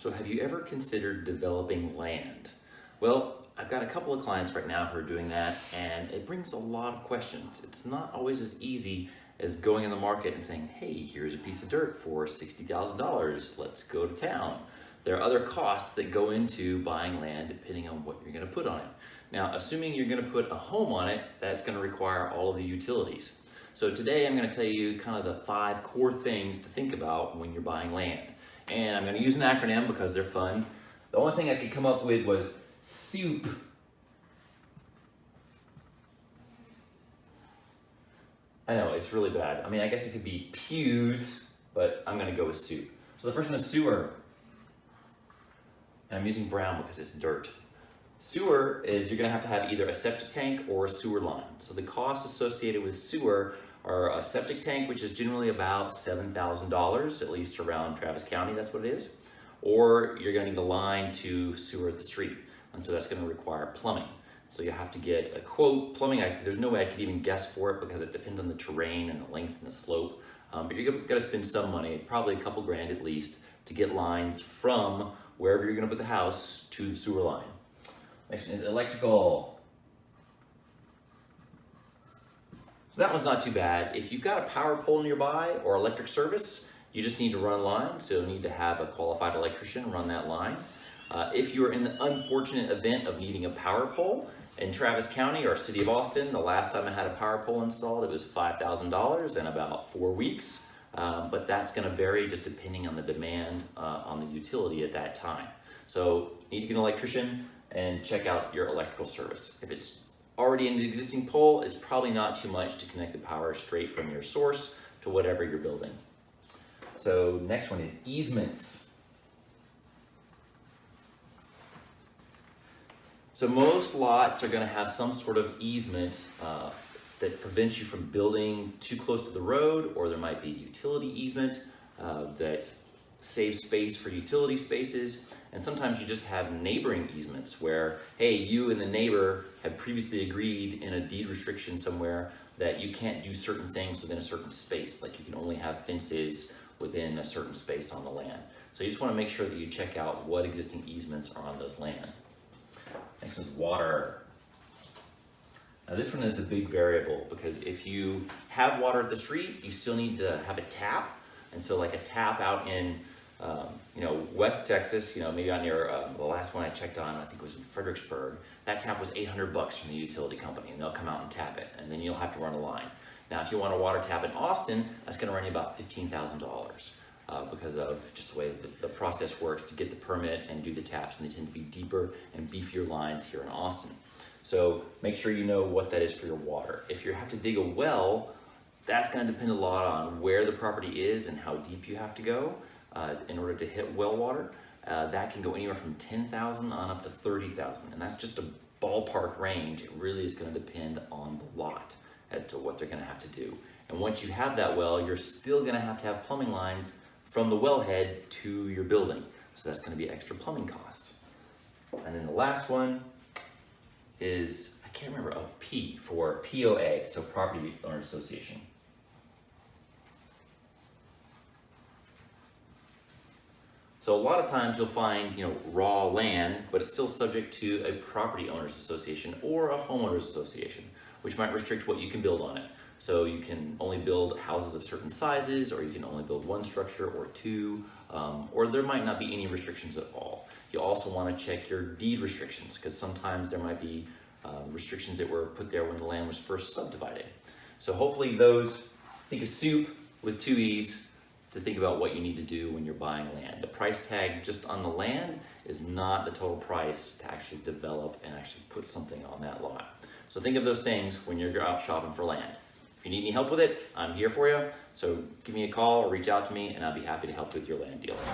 So have you ever considered developing land? Well, I've got a couple of clients right now who are doing that, and it brings a lot of questions. It's not always as easy as going in the market and saying, hey, here's a piece of dirt for $60,000, let's go to town. There are other costs that go into buying land depending on what you're gonna put on it. Now, assuming you're gonna put a home on it, that's gonna require all of the utilities. So today I'm gonna tell you kind of the 5 core things to think about when you're buying land. And I'm gonna use an acronym because they're fun. The only thing I could come up with was SOUP. I know, it's really bad. I mean, I guess it could be pews, but I'm gonna go with SOUP. So the first one is sewer. And I'm using brown because it's dirt. Sewer is you're gonna have to have either a septic tank or a sewer line. So the costs associated with sewer are a septic tank, which is generally about $7,000, at least around Travis County, that's what it is. Or you're gonna need a line to sewer the street. And so that's gonna require plumbing. So you have to get a quote. Plumbing, there's no way I could even guess for it because it depends on the terrain and the length and the slope. But you're gonna spend some money, probably a couple grand at least, to get lines from wherever you're gonna put the house to the sewer line. Next one is electrical. So that one's not too bad. If you've got a power pole nearby or electric service, you just need to run a line. So you'll need to have a qualified electrician run that line. If you're in the unfortunate event of needing a power pole, in Travis County or City of Austin, the last time I had a power pole installed, it was $5,000 in about 4 weeks. But that's gonna vary just depending on the demand on the utility at that time. So you need to get an electrician and check out your electrical service. If it's already an existing pole, it's probably not too much to connect the power straight from your source to whatever you're building. So next one is easements. So most lots are gonna have some sort of easement that prevents you from building too close to the road, or there might be utility easement that saves space for utility spaces. And sometimes you just have neighboring easements where, hey, you and the neighbor had previously agreed in a deed restriction somewhere that you can't do certain things within a certain space, like you can only have fences within a certain space on the land. So you just wanna make sure that you check out what existing easements are on those land. Next one is water. Now this one is a big variable because if you have water at the street, you still need to have a tap. And so like a tap out in West Texas, maybe on near the last one I checked on, I think it was in Fredericksburg, that tap was $800 from the utility company, and they'll come out and tap it, and then you'll have to run a line. Now, if you want a water tap in Austin, that's gonna run you about $15,000 because of just the way the process works to get the permit and do the taps, and they tend to be deeper and beefier lines here in Austin. So make sure you know what that is for your water. If you have to dig a well, that's gonna depend a lot on where the property is and how deep you have to go in order to hit well water. That can go anywhere from $10,000 on up to $30,000, and that's just a ballpark range. It really is gonna depend on the lot as to what they're gonna have to do. And once you have that well, you're still gonna have to have plumbing lines from the wellhead to your building. So that's gonna be extra plumbing cost. And then the last one is, I can't remember, P for POA, so Property Owners Association. So a lot of times you'll find, raw land, but it's still subject to a property owners association or a homeowners association, which might restrict what you can build on it. So you can only build houses of certain sizes, or you can only build 1 structure or 2, or there might not be any restrictions at all. You also want to check your deed restrictions, because sometimes there might be restrictions that were put there when the land was first subdivided. So hopefully those, think of SOUP with 2 E's, to think about what you need to do when you're buying land. The price tag just on the land is not the total price to actually develop and actually put something on that lot. So think of those things when you're out shopping for land. If you need any help with it, I'm here for you. So give me a call or reach out to me, and I'll be happy to help with your land deals.